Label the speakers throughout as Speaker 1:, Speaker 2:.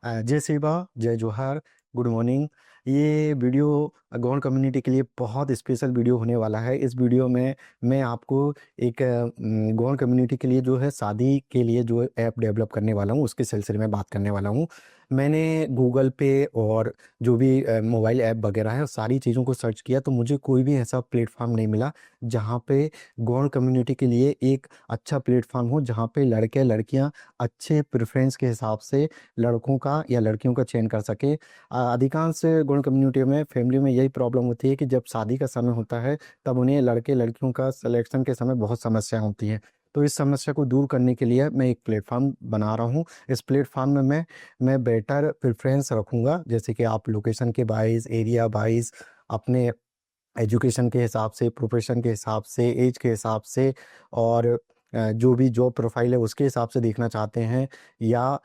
Speaker 1: जय सेवा, जय जोहार, गुड मॉर्निंग। ये वीडियो गौड़ कम्युनिटी के लिए बहुत स्पेशल वीडियो होने वाला है। इस वीडियो में मैं आपको एक गौड़ कम्युनिटी के लिए जो है शादी के लिए जो ऐप डेवलप करने वाला हूँ, उसके सिलसिले में बात करने वाला हूँ। मैंने गूगल पे और जो भी मोबाइल ऐप वगैरह है, सारी चीज़ों को सर्च किया तो मुझे कोई भी ऐसा प्लेटफॉर्म नहीं मिला जहाँ पे गौड़ कम्युनिटी के लिए एक अच्छा प्लेटफॉर्म हो, जहाँ पे लड़के लड़कियाँ अच्छे प्रेफरेंस के हिसाब से लड़कों का या लड़कियों का चयन कर सके। अधिकांश गौड़ कम्युनिटी में फैमिली में यही प्रॉब्लम होती है कि जब शादी का समय होता है तब उन्हें लड़के लड़कियों का सिलेक्शन के समय बहुत समस्या होती है। तो इस समस्या को दूर करने के लिए मैं एक प्लेटफॉर्म बना रहा हूँ। इस प्लेटफॉर्म में मैं बेटर प्रेफरेंस रखूँगा, जैसे कि आप लोकेशन के वाइज, एरिया वाइज, अपने एजुकेशन के हिसाब से, प्रोफेशन के हिसाब से, एज के हिसाब से, और जो भी जॉब प्रोफाइल है उसके हिसाब से देखना चाहते हैं, या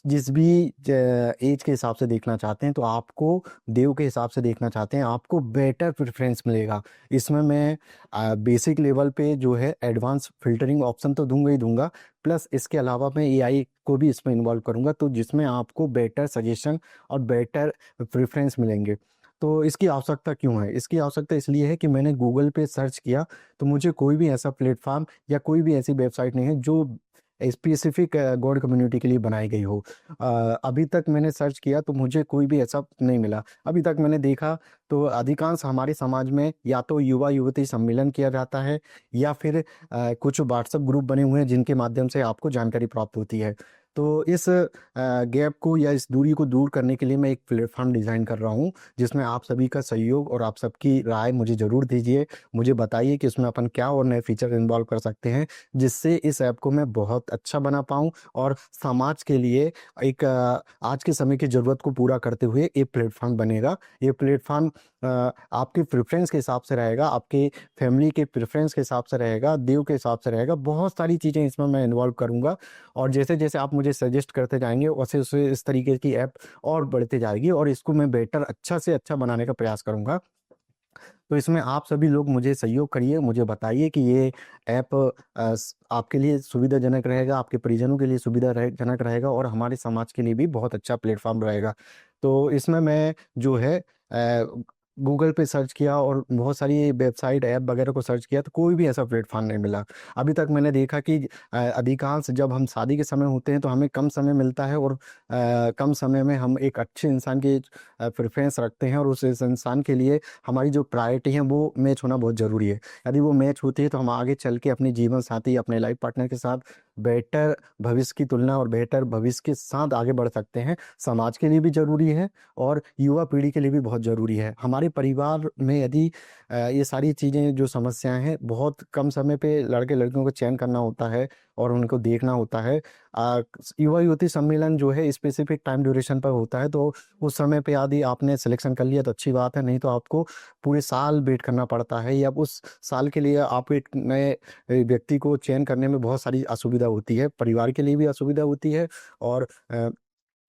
Speaker 1: जिस भी एज के हिसाब से देखना चाहते हैं, तो आपको देव के हिसाब से देखना चाहते हैं, आपको बेटर प्रेफरेंस मिलेगा। इसमें मैं बेसिक लेवल पे जो है एडवांस फिल्टरिंग ऑप्शन तो दूंगा ही दूंगा, प्लस इसके अलावा मैं एआई को भी इसमें इन्वॉल्व करूंगा, तो जिसमें आपको बेटर सजेशन और बेटर प्रेफरेंस मिलेंगे। तो इसकी आवश्यकता क्यों है? इसकी आवश्यकता इसलिए है कि मैंने गूगल पे सर्च किया तो मुझे कोई भी ऐसा प्लेटफॉर्म या कोई भी ऐसी वेबसाइट नहीं है जो स्पेसिफिक गॉड कम्युनिटी के लिए बनाई गई हो। अभी तक मैंने सर्च किया तो मुझे कोई भी ऐसा नहीं मिला। अभी तक मैंने देखा तो अधिकांश हमारे समाज में या तो युवा युवती सम्मेलन किया जाता है, या फिर कुछ व्हाट्सएप ग्रुप बने हुए हैं जिनके माध्यम से आपको जानकारी प्राप्त होती है। तो इस गैप को या इस दूरी को दूर करने के लिए मैं एक प्लेटफॉर्म डिज़ाइन कर रहा हूँ, जिसमें आप सभी का सहयोग और आप सबकी राय मुझे ज़रूर दीजिए। मुझे बताइए कि उसमें अपन क्या और नए फीचर इन्वॉल्व कर सकते हैं, जिससे इस ऐप को मैं बहुत अच्छा बना पाऊँ और समाज के लिए एक आज के समय की ज़रूरत को पूरा करते हुए ये प्लेटफॉर्म बनेगा। ये प्लेटफॉर्म आपके प्रेफरेंस के हिसाब से रहेगा, आपके फैमिली के प्रेफरेंस के हिसाब से रहेगा, देव के हिसाब से रहेगा। बहुत सारी चीज़ें इसमें मैं इन्वॉल्व करूँगा, और जैसे जैसे आप मुझे सजेस्ट करते जाएंगे वैसे वैसे इस तरीके की ऐप और बढ़ते जाएगी, और इसको मैं बेटर अच्छा से अच्छा बनाने का प्रयास करूंगा। तो इसमें आप सभी लोग मुझे सहयोग करिए, मुझे बताइए कि ये ऐप आपके लिए सुविधाजनक रहेगा, आपके परिजनों के लिए सुविधाजनक रहेगा, और हमारे समाज के लिए भी बहुत अच्छा प्लेटफॉर्म रहेगा। तो इसमें मैं जो है गूगल पे सर्च किया और बहुत सारी वेबसाइट ऐप वगैरह को सर्च किया तो कोई भी ऐसा प्लेटफॉर्म नहीं मिला। अभी तक मैंने देखा कि अधिकांश जब हम शादी के समय होते हैं तो हमें कम समय मिलता है, और कम समय में हम एक अच्छे इंसान की प्रेफरेंस रखते हैं, और उस इस इंसान के लिए हमारी जो प्रायोरिटी है वो मैच होना बहुत ज़रूरी है। यदि वो मैच होती है तो हम आगे चल के अपने जीवन साथी, अपने लाइफ पार्टनर के साथ बेटर भविष्य की तुलना और बेहतर भविष्य के साथ आगे बढ़ सकते हैं। समाज के लिए भी ज़रूरी है और युवा पीढ़ी के लिए भी बहुत ज़रूरी है। हमारे परिवार में यदि ये सारी चीज़ें जो समस्याएं हैं, बहुत कम समय पे लड़के लड़कियों को चयन करना होता है और उनको देखना होता है। अ, युवा युवती सम्मेलन जो है स्पेसिफिक टाइम ड्यूरेशन पर होता है, तो उस समय पे यदि आपने सिलेक्शन कर लिया तो अच्छी बात है, नहीं तो आपको पूरे साल वेट करना पड़ता है, या उस साल के लिए आप एक नए व्यक्ति को चयन करने में बहुत सारी असुविधा होती है, परिवार के लिए भी असुविधा होती है, और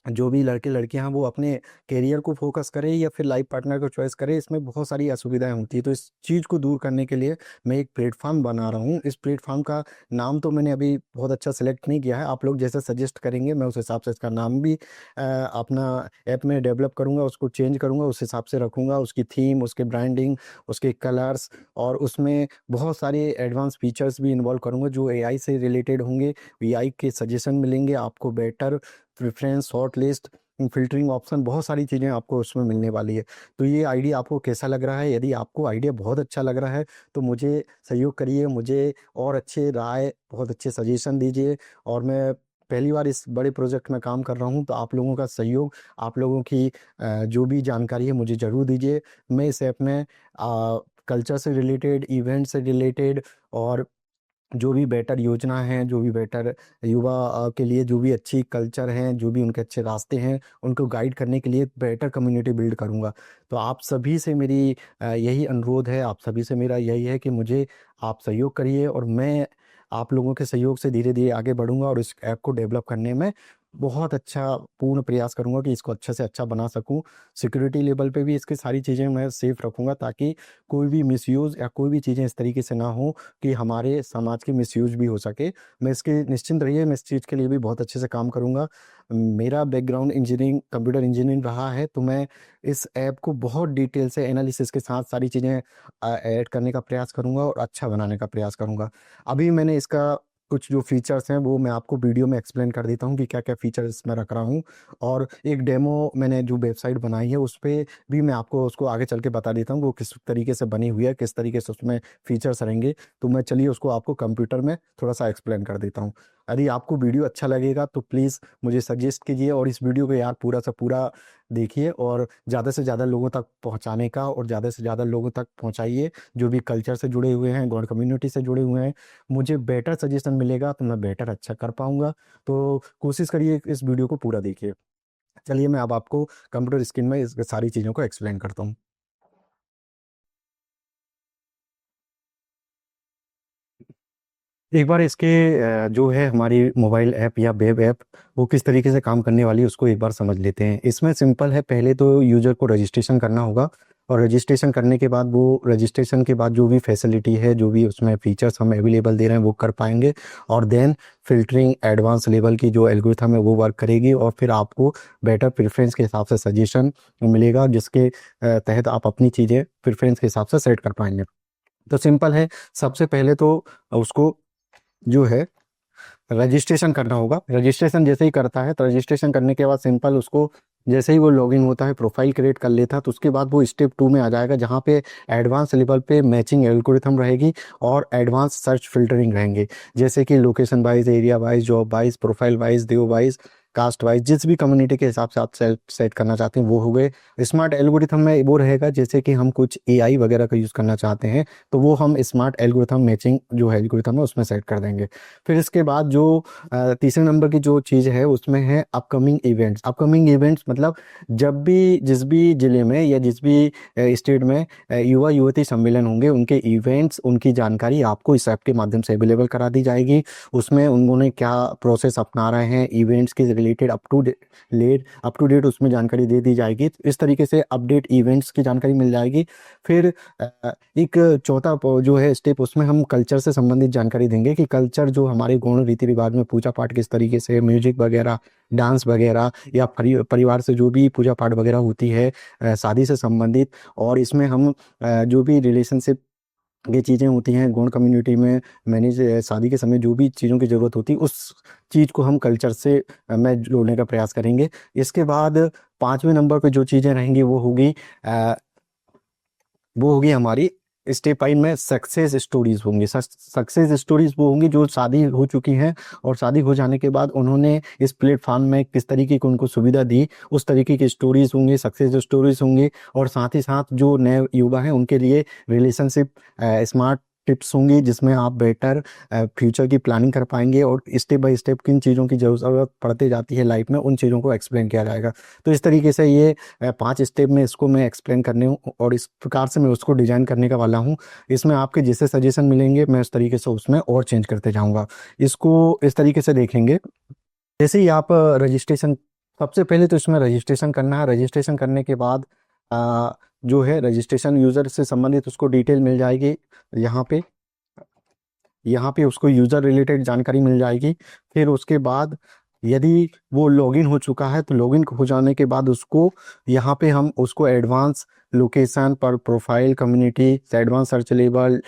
Speaker 1: जो भी लड़के लड़कियां हैं वो अपने करियर को फोकस करें या फिर लाइफ पार्टनर को चॉइस करें, इसमें बहुत सारी असुविधाएं होती है। तो इस चीज़ को दूर करने के लिए मैं एक प्लेटफॉर्म बना रहा हूँ। इस प्लेटफॉर्म का नाम तो मैंने अभी बहुत अच्छा सेलेक्ट नहीं किया है, आप लोग जैसे सजेस्ट करेंगे मैं उस हिसाब से इसका नाम भी अपना ऐप में डेवलप करूँगा, उसको चेंज करूँगा, उस हिसाब से रखूँगा। उसकी थीम, उसके ब्रांडिंग, उसके कलर्स, और उसमें बहुत सारे एडवांस फीचर्स भी इन्वॉल्व करूँगा जो एआई से रिलेटेड होंगे। एआई के सजेशन मिलेंगे आपको, better preference, short list, filtering option, बहुत सारी चीज़ें आपको उसमें मिलने वाली है। तो ये आइडिया आपको कैसा लग रहा है? यदि आपको आइडिया बहुत अच्छा लग रहा है तो मुझे सहयोग करिए, मुझे और अच्छे राय, बहुत अच्छे सजेशन दीजिए। और मैं पहली बार इस बड़े प्रोजेक्ट में काम कर रहा हूँ, तो आप लोगों का सहयोग, आप लोगों की जो भी जानकारी है मुझे ज़रूर दीजिए। मैं इस ऐप में कल्चर से रिलेटेड, इवेंट से रिलेटेड, और जो भी बेटर योजना है, जो भी बेटर युवा के लिए जो भी अच्छी कल्चर हैं, जो भी उनके अच्छे रास्ते हैं, उनको गाइड करने के लिए बेटर कम्युनिटी बिल्ड करूँगा। तो आप सभी से मेरी यही अनुरोध है, आप सभी से मेरा यही है कि मुझे आप सहयोग करिए, और मैं आप लोगों के सहयोग से धीरे-धीरे आगे बढ़ूँगा और इस ऐप को डेवलप करने में बहुत अच्छा पूर्ण प्रयास करूंगा कि इसको अच्छे से अच्छा बना सकूं। सिक्योरिटी लेवल पे भी इसकी सारी चीज़ें मैं सेफ रखूंगा, ताकि कोई भी मिसयूज़ या कोई भी चीज़ें इस तरीके से ना हो कि हमारे समाज की मिसयूज़ भी हो सके। मैं इसके निश्चिंत रहिए, मैं इस चीज़ के लिए भी बहुत अच्छे से काम करूंगा। मेरा बैकग्राउंड इंजीनियरिंग, कंप्यूटर इंजीनियरिंग रहा है, तो मैं इस ऐप को बहुत डिटेल से एनालिसिस के साथ सारी चीज़ें ऐड करने का प्रयास करूंगा और अच्छा बनाने का प्रयास करूंगा। अभी मैंने इसका कुछ जो फीचर्स हैं वो मैं आपको वीडियो में एक्सप्लेन कर देता हूँ कि क्या क्या फीचर्स मैं रख रहा हूँ। और एक डेमो मैंने जो वेबसाइट बनाई है उस पे भी मैं आपको उसको आगे चल के बता देता हूँ वो किस तरीके से बनी हुई है, किस तरीके से उसमें फीचर्स रहेंगे। तो मैं चलिए उसको आपको कंप्यूटर में थोड़ा सा एक्सप्लेन कर देता हूँ। यदि आपको वीडियो अच्छा लगेगा तो प्लीज़ मुझे सजेस्ट कीजिए, और इस वीडियो को यार पूरा सा पूरा देखिए और ज़्यादा से ज़्यादा लोगों तक पहुँचाने का, और ज़्यादा से ज़्यादा लोगों तक पहुँचाइए जो भी कल्चर से जुड़े हुए हैं, गौड़ कम्युनिटी से जुड़े हुए हैं। मुझे बेटर सजेशन मिलेगा तो मैं बेटर अच्छा कर पाऊंगा। तो कोशिश करिए इस वीडियो को पूरा देखिए। चलिए मैं अब आपको कंप्यूटर स्क्रीन में इस सारी चीज़ों को एक्सप्लेन करता हूँ। एक बार इसके जो है हमारी मोबाइल ऐप या वेब ऐप वो किस तरीके से काम करने वाली है उसको एक बार समझ लेते हैं। इसमें सिंपल है, पहले तो यूज़र को रजिस्ट्रेशन करना होगा, और रजिस्ट्रेशन करने के बाद वो रजिस्ट्रेशन के बाद जो भी फैसिलिटी है, जो भी उसमें फीचर्स हम अवेलेबल दे रहे हैं वो कर पाएंगे। और देन फिल्टरिंग एडवांस लेवल की जो एल्गोरिथम है वो वर्क करेगी, और फिर आपको बेटर प्रेफरेंस के हिसाब से सजेशन मिलेगा, जिसके तहत आप अपनी चीज़ें प्रेफरेंस के हिसाब से सेट कर पाएंगे। तो सिंपल है, सबसे पहले तो उसको जो है रजिस्ट्रेशन करना होगा। रजिस्ट्रेशन जैसे ही करता है तो रजिस्ट्रेशन करने के बाद सिंपल उसको जैसे ही वो लॉगिन होता है, प्रोफाइल क्रिएट कर लेता है, तो उसके बाद वो स्टेप 2 में आ जाएगा, जहाँ पे एडवांस लेवल पे मैचिंग एल्गोरिथम रहेगी और एडवांस सर्च फिल्टरिंग रहेंगे, जैसे कि location wise, area wise, job wise, profile wise, देव वाइज, कास्ट वाइज, जिस भी कम्युनिटी के हिसाब से आप सेट करना चाहते हैं वो हो गए। स्मार्ट एल्गोरिथम में वो रहेगा जैसे कि हम कुछ एआई वगैरह का यूज़ करना चाहते हैं, तो वो हम स्मार्ट एल्गोरिथम मैचिंग जो है एल्गोरिथम है उसमें सेट कर देंगे। फिर इसके बाद जो तीसरे नंबर की जो चीज़ है उसमें है अपकमिंग इवेंट्स। अपकमिंग इवेंट्स मतलब जब भी जिस भी ज़िले में या जिस भी स्टेट में युवा युवती सम्मेलन होंगे, उनके इवेंट्स, उनकी जानकारी आपको इस ऐप के माध्यम से अवेलेबल करा दी जाएगी। उसमें उन्होंने क्या प्रोसेस अपना रहे हैं इवेंट्स के रिलेटेड, अप टू डेट उसमें जानकारी दे दी जाएगी। इस तरीके से अपडेट इवेंट्स की जानकारी मिल जाएगी। फिर एक चौथा जो है स्टेप, उसमें हम कल्चर से संबंधित जानकारी देंगे कि कल्चर जो हमारे गौण रीति रिवाज में पूजा पाठ किस तरीके से, म्यूजिक वगैरह, डांस वगैरह, या परिवार से जो भी पूजा पाठ वगैरह होती है, शादी से संबंधित। और इसमें हम जो भी रिलेशनशिप ये चीज़ें होती हैं गौड़ कम्युनिटी में, मैनेज शादी के समय जो भी चीज़ों की ज़रूरत होती है उस चीज़ को हम कल्चर से में जोड़ने का प्रयास करेंगे। इसके बाद पाँचवें नंबर पे जो चीज़ें रहेंगी वो होगी हमारी स्टेप 5 में सक्सेस स्टोरीज होंगी। सक्सेस स्टोरीज वो होंगी जो शादी हो चुकी हैं, और शादी हो जाने के बाद उन्होंने इस प्लेटफॉर्म में किस तरीके की उनको सुविधा दी, उस तरीके की स्टोरीज होंगी, सक्सेस स्टोरीज होंगी। और साथ ही साथ जो नए युवा हैं उनके लिए रिलेशनशिप स्मार्ट टिप्स होंगी, जिसमें आप बेटर फ्यूचर की प्लानिंग कर पाएंगे, और स्टेप बाय स्टेप किन चीज़ों की ज़रूरत पड़ती जाती है लाइफ में उन चीज़ों को एक्सप्लेन किया जाएगा। तो इस तरीके से ये 5 स्टेप में इसको मैं एक्सप्लेन करने हूँ, और इस प्रकार से मैं उसको डिजाइन करने का वाला हूँ। इसमें आपके जैसे सजेशन मिलेंगे मैं उस तरीके से उसमें और चेंज करते जाऊँगा। इसको इस तरीके से देखेंगे, जैसे ही आप रजिस्ट्रेशन, सबसे पहले तो इसमें रजिस्ट्रेशन करना है। रजिस्ट्रेशन करने के बाद जो है रजिस्ट्रेशन यूज़र से संबंधित उसको डिटेल मिल जाएगी। यहाँ पे यहाँ पे उसको यूज़र रिलेटेड जानकारी मिल जाएगी। फिर उसके बाद यदि वो लॉगिन हो चुका है तो लॉगिन हो जाने के बाद उसको यहाँ पे हम उसको एडवांस लोकेशन पर, profile, community, advance search label,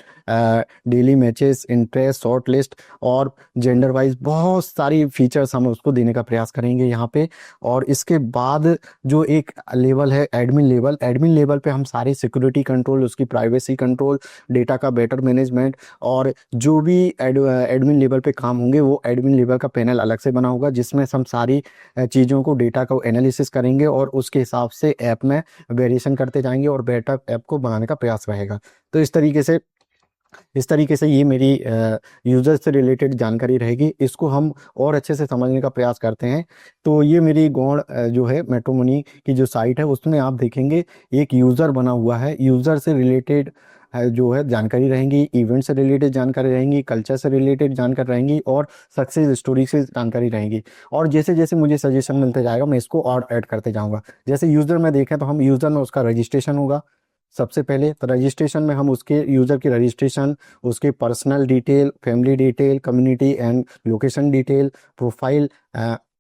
Speaker 1: daily matches, interest, short list, और जेंडर वाइज बहुत सारी फीचर्स हम उसको देने का प्रयास करेंगे यहाँ पे। और इसके बाद जो एक लेवल है एडमिन लेवल, एडमिन लेवल पे हम सारे सिक्योरिटी कंट्रोल, उसकी प्राइवेसी कंट्रोल, डेटा का बेटर मैनेजमेंट, और जो भी एडमिन लेवल पे काम होंगे वो एडमिन लेवल का पैनल अलग से बना होगा, जिसमें हम सारी चीज़ों को, डेटा को एनालिसिस करेंगे और उसके हिसाब से ऐप में वेरिएशन करते जाएंगे और बेटर ऐप को बनाने का प्रयास रहेगा। तो इस तरीके से ये मेरी यूज़र से रिलेटेड जानकारी रहेगी। इसको हम और अच्छे से समझने का प्रयास करते हैं। तो ये मेरी गौड़ जो है मैट्रिमोनी की जो साइट है उसमें आप देखेंगे एक यूज़र बना हुआ है। यूज़र से रिलेटेड जो है जानकारी रहेंगी, इवेंट से रिलेटेड जानकारी रहेंगी, कल्चर से रिलेटेड जानकारी रहेंगी और सक्सेस स्टोरी से जानकारी रहेगी। और जैसे जैसे मुझे सजेशन मिलते जाएगा मैं इसको और ऐड करते जाऊंगा। जैसे यूज़र में देखें तो हम यूज़र में उसका रजिस्ट्रेशन होगा सबसे पहले। तो रजिस्ट्रेशन में हम उसके यूज़र की रजिस्ट्रेशन, उसके personal detail, family detail, community and location detail, profile,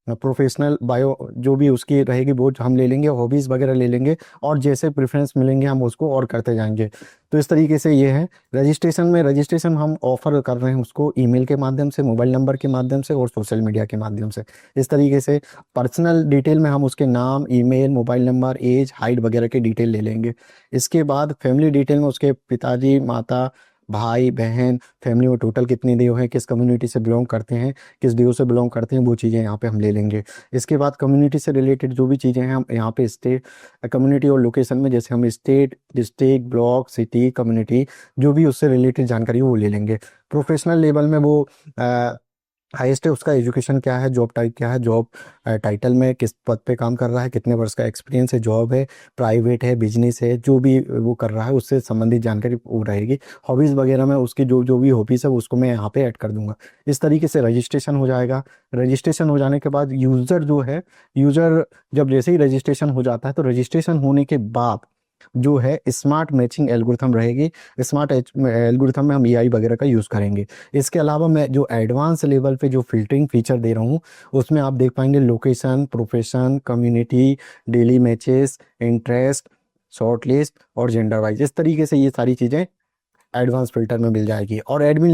Speaker 1: professional bio जो भी उसकी रहेगी वो हम ले लेंगे, हॉबीज़ वगैरह ले लेंगे और जैसे प्रेफरेंस मिलेंगे हम उसको और करते जाएंगे। तो इस तरीके से ये है रजिस्ट्रेशन में। रजिस्ट्रेशन हम ऑफर कर रहे हैं उसको ईमेल के माध्यम से, मोबाइल नंबर के माध्यम से और सोशल मीडिया के माध्यम से। इस तरीके से पर्सनल डिटेल में हम उसके नाम, email, mobile number, age, height वगैरह के डिटेल ले लेंगे। इसके बाद फैमिली डिटेल में उसके पिताजी, माता, भाई, बहन, फैमिली में टोटल कितने देव हैं, किस कम्युनिटी से बिलोंग करते हैं, किस देव से बिलोंग करते हैं, वो चीज़ें यहाँ पे हम ले लेंगे। इसके बाद कम्युनिटी से रिलेटेड जो भी चीज़ें हैं हम यहाँ पे स्टेट, कम्युनिटी और लोकेशन में जैसे हम state, district, block, city, community जो भी उससे रिलेटेड जानकारी है वो ले लेंगे। प्रोफेशनल लेवल में वो हाईएस्ट है उसका एजुकेशन क्या है, जॉब टाइप क्या है, जॉब टाइटल में किस पद पे काम कर रहा है, कितने वर्ष का एक्सपीरियंस है, जॉब है, प्राइवेट है, बिजनेस है, जो भी वो कर रहा है उससे संबंधित जानकारी वो रहेगी। हॉबीज़ वगैरह में उसकी जो जो भी हॉबीज़ है उसको मैं यहाँ पे ऐड कर दूंगा। इस तरीके से रजिस्ट्रेशन हो जाएगा। रजिस्ट्रेशन हो जाने के बाद यूज़र जो है, यूज़र जब जैसे ही रजिस्ट्रेशन हो जाता है तो रजिस्ट्रेशन होने के बाद जो है स्मार्ट मैचिंग एल्गोरिथम रहेगी। स्मार्ट एल्गोरिथम में हम एआई वगैरह का यूज़ करेंगे। इसके अलावा मैं जो एडवांस लेवल पे जो फिल्टरिंग फीचर दे रहा हूँ उसमें आप देख पाएंगे location, profession, community, daily matches, interest, short list और जेंडर वाइज। इस तरीके से ये सारी चीज़ें एडवांस फिल्टर में मिल जाएगी। और एडमिन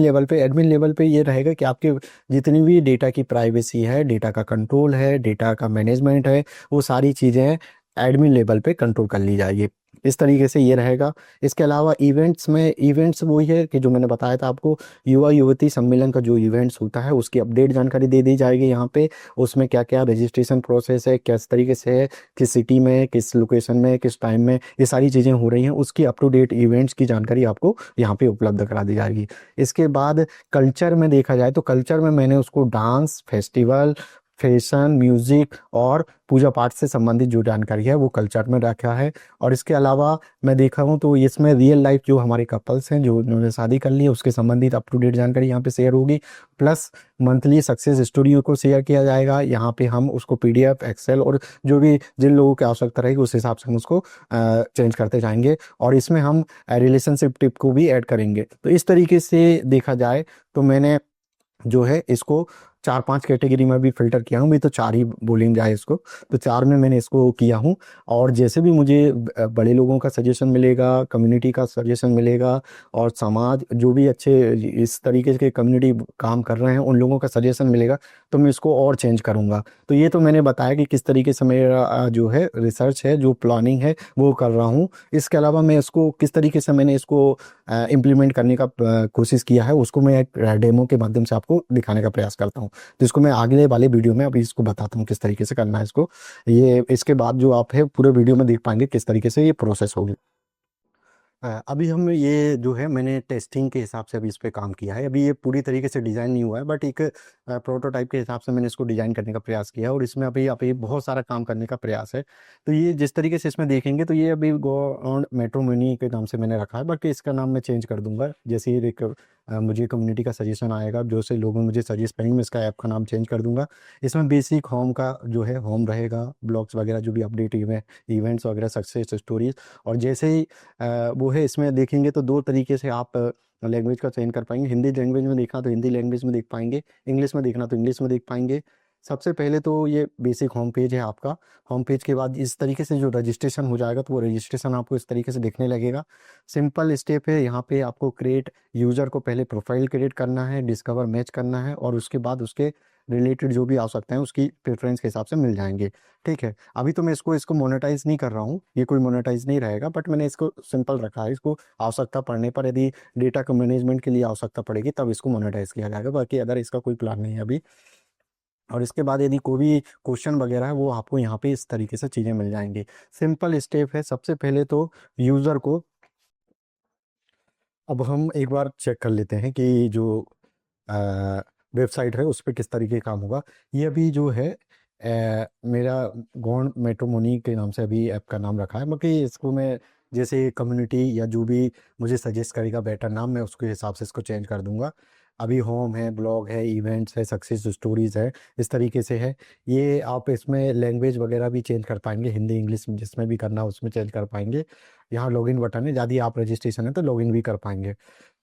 Speaker 1: लेवल पे ये रहेगा कि आपके जितनी भी डेटा की प्राइवेसी है, डेटा का कंट्रोल है, डेटा का मैनेजमेंट है, वो सारी चीज़ें एडमिन लेवल पे कंट्रोल कर ली जाएगी। इस तरीके से ये रहेगा। इसके अलावा इवेंट्स में, इवेंट्स वही है कि जो मैंने बताया था आपको, युवा युवती सम्मेलन का जो इवेंट्स होता है उसकी अपडेट जानकारी दे दी जाएगी यहाँ पे। उसमें क्या क्या रजिस्ट्रेशन प्रोसेस है, किस तरीके से है, किस सिटी में, किस लोकेशन में, किस टाइम में ये सारी चीज़ें हो रही हैं, उसकी अप टू डेट इवेंट्स की जानकारी आपको यहाँ पे उपलब्ध करा दी जाएगी। इसके बाद कल्चर में देखा जाए तो कल्चर में मैंने उसको डांस, फेस्टिवल, फैशन, म्यूजिक और पूजा पाठ से संबंधित जो जानकारी है वो कल्चर में रखा है। और इसके अलावा मैं देखा हूँ तो इसमें रियल लाइफ जो हमारे कपल्स हैं जो उन्होंने शादी कर ली है उसके संबंधित अप टू डेट जानकारी यहाँ पे शेयर होगी। प्लस मंथली सक्सेस स्टोरी को शेयर किया जाएगा। यहाँ पे हम उसको पीडीएफ, एक्सेल और जो भी जिन लोगों की आवश्यकता रहेगी उस हिसाब से हम उसको चेंज करते जाएंगे। और इसमें हम रिलेशनशिप टिप को भी ऐड करेंगे। तो इस तरीके से देखा जाए तो मैंने जो है इसको 4-5 कैटेगरी में भी फिल्टर किया हूँ। मैं तो 4 ही बोलेंगे जाए इसको, तो 4 में मैंने इसको किया हूँ। और जैसे भी मुझे बड़े लोगों का सजेशन मिलेगा, कम्युनिटी का सजेशन मिलेगा और समाज जो भी अच्छे इस तरीके के कम्युनिटी काम कर रहे हैं उन लोगों का सजेशन मिलेगा तो मैं इसको और चेंज करूँगा। तो ये तो मैंने बताया कि किस तरीके से मेरा जो है रिसर्च है, जो प्लानिंग है वो कर रहा हूँ। इसके अलावा मैं इसको किस तरीके से मैंने इसको इम्प्लीमेंट करने का कोशिश किया है उसको मैं एक डेमो के माध्यम से आपको दिखाने का प्रयास करता हूँ। तो इसको मैं अगले वाले वीडियो में अभी इसको बताता हूँ किस तरीके से करना है इसको। ये इसके बाद जो आप है पूरे वीडियो में देख पाएंगे किस तरीके से ये प्रोसेस होगी। अभी हम ये जो है मैंने टेस्टिंग के हिसाब से अभी इस पे काम किया है। अभी ये पूरी तरीके से डिज़ाइन नहीं हुआ है बट एक प्रोटोटाइप के हिसाब से मैंने इसको डिज़ाइन करने का प्रयास किया है और इसमें अभी बहुत सारा काम करने का प्रयास है। तो ये जिस तरीके से इसमें देखेंगे तो ये अभी गो ऑन मैट्रिमोनी के नाम से मैंने रखा है, बट इसका नाम मैं चेंज कर दूंगा जैसे ही एक मुझे कम्युनिटी का सजेशन आएगा, जो से लोग मुझे सजेस्ट करेंगे मैं इसका ऐप का नाम चेंज कर दूंगा। इसमें बेसिक होम का जो है होम रहेगा, ब्लॉग्स वगैरह जो भी अपडेट इवेंट्स वगैरह, सक्सेस स्टोरीज। और जैसे ही वो है इसमें देखेंगे तो 2 तरीके से आप लैंग्वेज का चयन कर पाएंगे। हिंदी लैंग्वेज में देखना तो हिंदी लैंग्वेज में देख पाएंगे, इंग्लिश में देखना तो इंग्लिश में देख पाएंगे। सबसे पहले तो ये बेसिक होम पेज है आपका। होम पेज के बाद इस तरीके से जो रजिस्ट्रेशन हो जाएगा तो वो रजिस्ट्रेशन आपको इस तरीके से दिखने लगेगा। सिंपल स्टेप है, यहाँ पे आपको क्रिएट यूज़र को पहले प्रोफाइल क्रिएट करना है, डिस्कवर मैच करना है और उसके बाद उसके रिलेटेड जो भी आवश्यकता है उसकी प्रेफरेंस के हिसाब से मिल जाएंगे। ठीक है, अभी तो मैं इसको मोनेटाइज नहीं कर रहा हूँ, ये कोई मोनेटाइज नहीं रहेगा, बट मैंने इसको सिंपल रखा है। इसको आवश्यकता पड़ने पर यदि डेटा को मैनेजमेंट के लिए आवश्यकता पड़ेगी तब इसको मोनेटाइज किया जाएगा, बाकी अदर इसका कोई प्लान नहीं है अभी। और इसके बाद यदि कोई भी क्वेश्चन वगैरह है वो आपको यहाँ पे इस तरीके से चीज़ें मिल जाएंगी। सिंपल स्टेप है। सबसे पहले तो यूज़र को, अब हम एक बार चेक कर लेते हैं कि जो वेबसाइट है उस पर किस तरीके का काम होगा। ये अभी जो है मेरा गॉन मैट्रिमोनी के नाम से अभी ऐप का नाम रखा है, बाकी इसको मैं जैसे कम्युनिटी या जो भी मुझे सजेस्ट करेगा बेटर नाम, मैं उसके हिसाब से इसको चेंज कर दूंगा। अभी होम है, ब्लॉग है, इवेंट्स है, सक्सेस स्टोरीज है, इस तरीके से है। ये आप इसमें लैंग्वेज वगैरह भी चेंज कर पाएंगे, हिंदी इंग्लिश जिसमें भी करना हो उसमें चेंज कर पाएंगे। यहाँ लॉगिन बटन है, यदि आप रजिस्ट्रेशन है तो लॉगिन भी कर पाएंगे।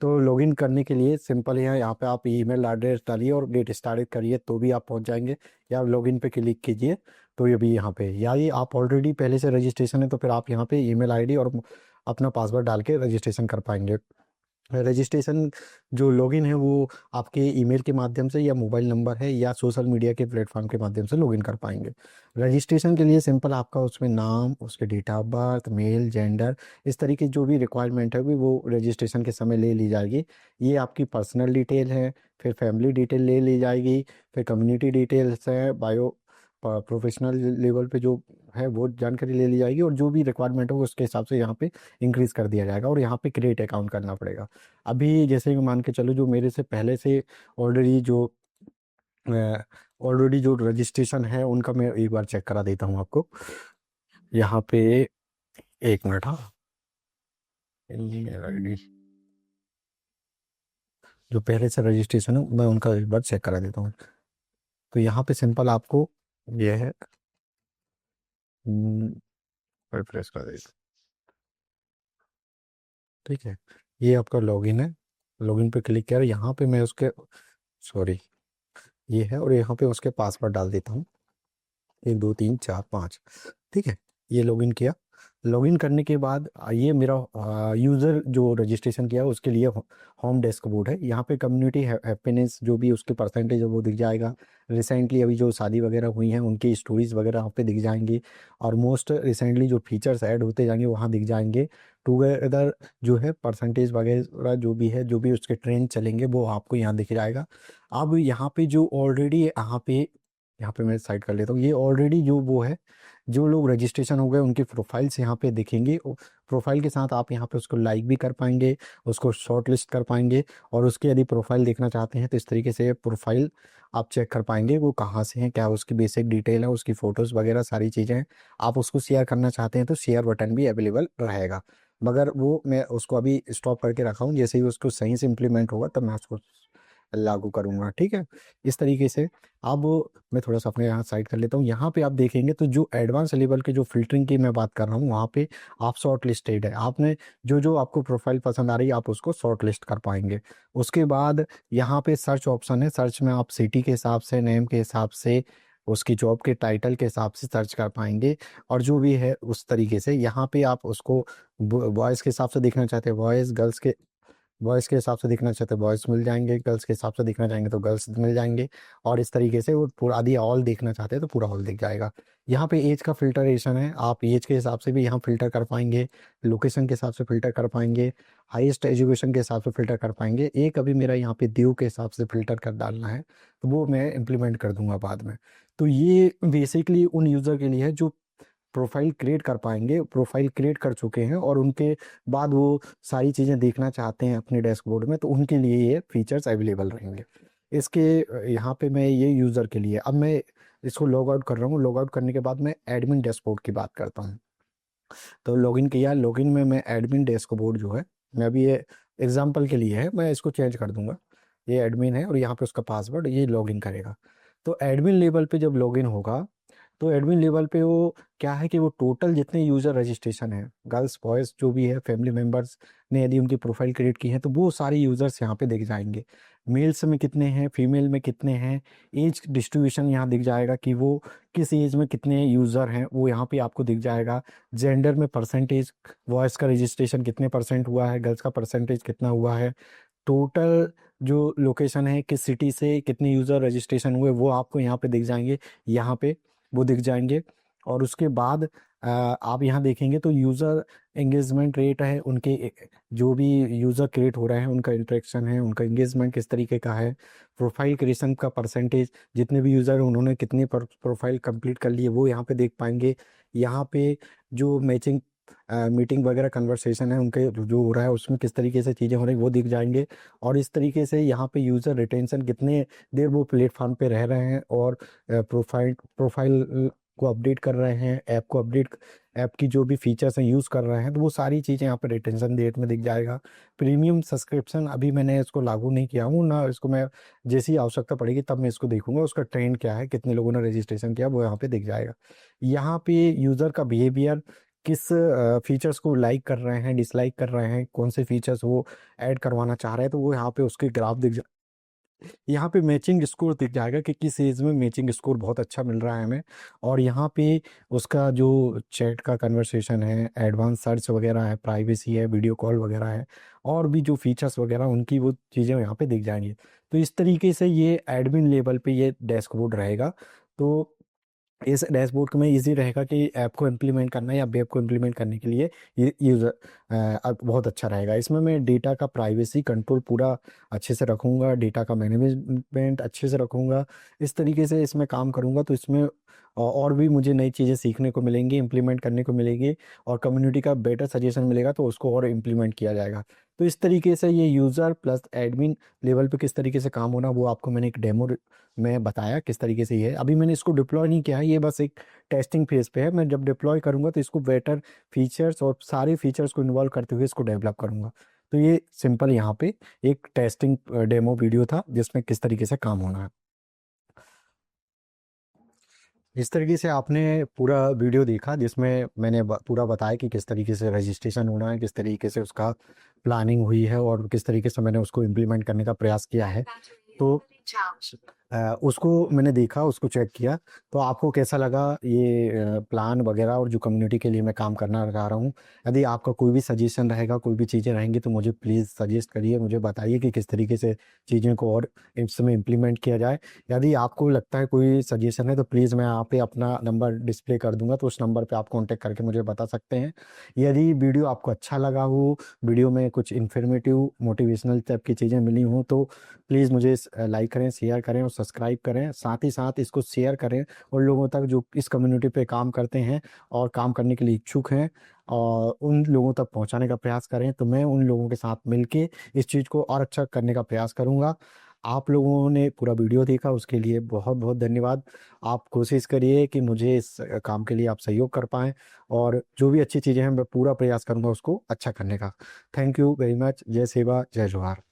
Speaker 1: तो लॉगिन करने के लिए सिंपल है, यहाँ पे आप ईमेल एड्रेस डालिए और गेट स्टार्ट करिए तो भी आप पहुँच जाएंगे, या लॉगिन पे क्लिक कीजिए तो ये भी यहाँ पे, या ये आप ऑलरेडी पहले से रजिस्ट्रेशन है तो फिर आप यहाँ पे ईमेल आईडी और अपना पासवर्ड डाल के रजिस्ट्रेशन कर पाएंगे। रजिस्ट्रेशन जो लॉगिन है वो आपके ईमेल के माध्यम से या मोबाइल नंबर है या सोशल मीडिया के प्लेटफॉर्म के माध्यम से लॉगिन कर पाएंगे। रजिस्ट्रेशन के लिए सिंपल आपका उसमें नाम, उसके date of birth, mail, gender, इस तरीके जो भी रिक्वायरमेंट है वो रजिस्ट्रेशन के समय ले ली जाएगी। ये आपकी पर्सनल डिटेल है, फिर फैमिली डिटेल ले ली जाएगी, फिर कम्युनिटी डिटेल्स है, बायो प्रोफेशनल लेवल पे जो है वो जानकारी ले ली जाएगी, और जो भी रिक्वायरमेंट हो उसके हिसाब से यहाँ पे इंक्रीज कर दिया जाएगा, और यहाँ पे क्रिएट अकाउंट करना पड़ेगा। अभी जैसे कि मान के चलो जो मेरे से पहले से ऑलरेडी जो रजिस्ट्रेशन है उनका मैं एक बार चेक करा देता हूँ आपको यहाँ पे। एक मिनट, हाँ। ईमेल आईडी जो पहले से रजिस्ट्रेशन है मैं उनका एक बार चेक करा देता हूँ। तो यहाँ पे सिंपल आपको ये है, प्रेस कर देता, ठीक है। ये आपका लॉगिन है, लॉगिन पे क्लिक किया, यहाँ पे मैं उसके, सॉरी, ये है, और यहाँ पे उसके पासवर्ड डाल देता हूँ, 1 2 3 4 5, ठीक है। ये लॉगिन किया, लॉगिन करने के बाद ये मेरा यूज़र जो रजिस्ट्रेशन किया उसके लिए होम डैशबोर्ड है। यहाँ पे कम्युनिटी हैप्पीनेस जो भी उसके परसेंटेज है वो दिख जाएगा। रिसेंटली अभी जो शादी वगैरह हुई हैं उनकी स्टोरीज वगैरह यहाँ पे दिख जाएंगी, और मोस्ट रिसेंटली जो फीचर्स ऐड होते जाएंगे वहाँ दिख जाएंगे। टुगेदर जो है परसेंटेज वगैरह जो भी है, जो भी उसके ट्रेंड चलेंगे वो आपको यहाँ दिख जाएगा। अब यहाँ पे जो ऑलरेडी यहाँ पे मैं साइड कर लेता हूँ, ये ऑलरेडी जो वो है, जो लोग रजिस्ट्रेशन हो गए उनकी प्रोफाइल्स यहाँ पे दिखेंगी। प्रोफाइल के साथ आप यहाँ पे उसको लाइक भी कर पाएंगे, उसको शॉर्ट लिस्ट कर पाएंगे, और उसकी यदि प्रोफाइल देखना चाहते हैं तो इस तरीके से प्रोफाइल आप चेक कर पाएंगे, वो कहाँ से है, क्या उसकी बेसिक डिटेल है, उसकी फ़ोटोज़ वगैरह सारी चीज़ें हैं। आप उसको शेयर करना चाहते हैं तो शेयर बटन भी अवेलेबल रहेगा, मगर वो मैं उसको अभी स्टॉप करके रखा हूँ। जैसे ही उसको सही से इम्प्लीमेंट होगा तब मैं उसको लागू करूँगा, ठीक है। इस तरीके से अब मैं थोड़ा सा अपने यहाँ साइड कर लेता हूँ। यहाँ पे आप देखेंगे तो जो एडवांस लेवल के जो फ़िल्टरिंग की मैं बात कर रहा हूँ, वहाँ पे आप शॉर्ट लिस्टेड है, आपने जो जो आपको प्रोफाइल पसंद आ रही है आप उसको शॉर्ट लिस्ट कर पाएंगे। उसके बाद यहाँ पे सर्च ऑप्शन है, सर्च में आप सिटी के हिसाब से, नेम के हिसाब से, उसकी जॉब के टाइटल के हिसाब से सर्च कर पाएंगे, और जो भी है उस तरीके से। यहाँ पे आप उसको वॉइस के हिसाब से देखना चाहते हैं वॉइस, बॉयज़ के हिसाब से दिखना चाहते हैं बॉयज़ मिल जाएंगे, गर्ल्स के हिसाब से दिखना चाहेंगे तो गर्ल्स मिल जाएंगे, और इस तरीके से वो पूरा आदि ऑल देखना चाहते हैं तो पूरा ऑल दिख जाएगा। यहाँ पे एज का फिल्टरेशन है, आप एज के हिसाब से भी यहाँ फिल्टर कर पाएंगे, लोकेशन के हिसाब से फिल्टर कर पाएंगे, हाईएस्ट एजुकेशन के हिसाब से फिल्टर कर पाएंगे। एक अभी मेरा यहाँ पे दीव के हिसाब से फिल्टर कर डालना है, तो वो मैं इम्प्लीमेंट कर दूंगा बाद में। तो ये बेसिकली उन यूज़र के लिए है जो प्रोफाइल क्रिएट कर पाएंगे, प्रोफाइल क्रिएट कर चुके हैं, और उनके बाद वो सारी चीज़ें देखना चाहते हैं अपने डैशबोर्ड में, तो उनके लिए ये फीचर्स अवेलेबल रहेंगे। इसके यहाँ पे मैं ये यूज़र के लिए, अब मैं इसको लॉग आउट कर रहा हूँ। लॉग आउट करने के बाद मैं एडमिन डैशबोर्ड की बात करता हूँ। तो लॉगिन किया, लॉगिन में मैं एडमिन डैशबोर्ड जो है, मैं अभी ये एग्जांपल के लिए है, मैं इसको चेंज कर दूंगा। ये एडमिन है और यहाँ पे उसका पासवर्ड, ये लॉगिन करेगा। तो एडमिन लेवल पे जब लॉगिन होगा तो एडमिन लेवल पे वो क्या है कि वो टोटल जितने यूज़र रजिस्ट्रेशन है, गर्ल्स बॉयज़ जो भी है, फैमिली मेम्बर्स ने यदि उनकी प्रोफाइल क्रिएट की है तो वो सारे यूज़र्स यहाँ पे दिख जाएंगे। मेल्स में कितने हैं, फीमेल में कितने हैं, एज डिस्ट्रीब्यूशन यहाँ दिख जाएगा कि वो किस एज में कितने यूज़र हैं, वो यहाँ पे आपको दिख जाएगा। जेंडर में परसेंटेज, बॉयज़ का रजिस्ट्रेशन कितने परसेंट हुआ है, गर्ल्स का परसेंटेज कितना हुआ है, टोटल जो लोकेशन है, किस सिटी से कितने यूज़र रजिस्ट्रेशन हुए, वो आपको यहाँ पे दिख जाएंगे, यहाँ पे वो दिख जाएंगे। और उसके बाद आप यहाँ देखेंगे तो यूज़र एंगेजमेंट रेट है, उनके जो भी यूज़र क्रिएट हो रहे हैं उनका इंटरेक्शन है, उनका एंगेजमेंट किस तरीके का है, प्रोफाइल क्रिएशन का परसेंटेज, जितने भी यूज़र हैं उन्होंने कितनी प्रोफाइल कंप्लीट कर ली है वो यहाँ पे देख पाएंगे। यहाँ पे जो मैचिंग मीटिंग वगैरह कन्वर्सेशन है उनके जो हो रहा है उसमें किस तरीके से चीज़ें हो रही हैं वो दिख जाएंगे। और इस तरीके से यहाँ पे यूज़र रिटेंशन कितने देर वो प्लेटफॉर्म पे रह रहे हैं, और प्रोफाइल को अपडेट कर रहे हैं, ऐप को अपडेट ऐप की जो भी फीचर्स हैं यूज़ कर रहे हैं, तो वो सारी चीज़ें यहाँ पे रिटेंशन डेट में दिख जाएगा। प्रीमियम सब्सक्रिप्शन अभी मैंने इसको लागू नहीं किया हूँ ना, इसको मैं जैसी आवश्यकता पड़ेगी तब मैं इसको देखूंगा, उसका ट्रेंड क्या है, कितने लोगों ने रजिस्ट्रेशन किया, वो यहाँ पे दिख जाएगा। यहाँ पे यूज़र का बिहेवियर, किस फीचर्स को लाइक कर रहे हैं, डिसलाइक कर रहे हैं, कौन से फीचर्स वो ऐड करवाना चाह रहे हैं, तो वो यहाँ पे उसके ग्राफ दिख, यहाँ पे मैचिंग स्कोर दिख जाएगा कि किस एज में मैचिंग स्कोर बहुत अच्छा मिल रहा है हमें। और यहाँ पे उसका जो चैट का कन्वर्सेशन है, एडवांस सर्च वगैरह है, प्राइवेसी है, वीडियो कॉल वगैरह है, और भी जो फीचर्स वगैरह उनकी वो चीज़ें यहाँ पे दिख जाएंगी। तो इस तरीके से ये एडमिन लेवल पे ये डैशबोर्ड रहेगा। तो इस डैशबोर्ड में इजी रहेगा कि ऐप को इम्प्लीमेंट करना या वेब को इम्प्लीमेंट करने के लिए ये यूज़र बहुत अच्छा रहेगा। इसमें मैं डेटा का प्राइवेसी कंट्रोल पूरा अच्छे से रखूँगा, डेटा का मैनेजमेंट अच्छे से रखूँगा। इस तरीके से इसमें काम करूँगा तो इसमें और भी मुझे नई चीज़ें सीखने को मिलेंगी, इम्प्लीमेंट करने को मिलेगी, और कम्युनिटी का बेटर सजेशन मिलेगा तो उसको और इम्प्लीमेंट किया जाएगा। तो इस तरीके से ये यूज़र प्लस एडमिन लेवल पे किस तरीके से काम होना, वो आपको मैंने एक डेमो में बताया किस तरीके से ये है। अभी मैंने इसको डिप्लॉय नहीं किया है, ये बस एक टेस्टिंग फेज पे है। मैं जब डिप्लॉय करूँगा तो इसको बेटर फीचर्स और सारे फीचर्स को इन्वॉल्व करते हुए इसको डेवलप करूँगा। तो ये सिंपल यहाँ पे एक टेस्टिंग डेमो वीडियो था जिसमें किस तरीके से काम होना है। इस तरीके से आपने पूरा वीडियो देखा जिसमें मैंने पूरा बताया कि किस तरीके से रजिस्ट्रेशन होना है, किस तरीके से उसका प्लानिंग हुई है, और किस तरीके से मैंने उसको इम्प्लीमेंट करने का प्रयास किया है। तो उसको मैंने देखा, उसको चेक किया। तो आपको कैसा लगा ये प्लान वगैरह, और जो कम्युनिटी के लिए मैं काम करना चाह रहा हूँ। यदि आपका कोई भी सजेशन रहेगा, कोई भी चीज़ें रहेंगी, तो मुझे प्लीज़ सजेस्ट करिए, मुझे बताइए कि किस तरीके से चीज़ों को और इस समय इम्प्लीमेंट किया जाए। यदि आपको लगता है कोई सजेशन है तो प्लीज़ मैं यहाँ पे अपना नंबर डिस्प्ले कर दूंगा, तो उस नंबर पे आप कांटेक्ट करके मुझे बता सकते हैं। यदि वीडियो आपको अच्छा लगा हो, वीडियो में कुछ इन्फॉर्मेटिव मोटिवेशनल टाइप की चीज़ें मिली हों, तो प्लीज़ मुझे लाइक करें, शेयर करें और सब्सक्राइब करें। साथ ही साथ इसको शेयर करें उन लोगों तक जो इस कम्युनिटी पे काम करते हैं और काम करने के लिए इच्छुक हैं, और उन लोगों तक पहुंचाने का प्रयास करें। तो मैं उन लोगों के साथ मिलके इस चीज़ को और अच्छा करने का प्रयास करूंगा। आप लोगों ने पूरा वीडियो देखा, उसके लिए बहुत बहुत धन्यवाद। आप कोशिश करिए कि मुझे इस काम के लिए आप सहयोग कर पाएँ, और जो भी अच्छी चीज़ें हैं मैं पूरा प्रयास करूंगा उसको अच्छा करने का। Thank you very much. जय सेवा, जय जोहार।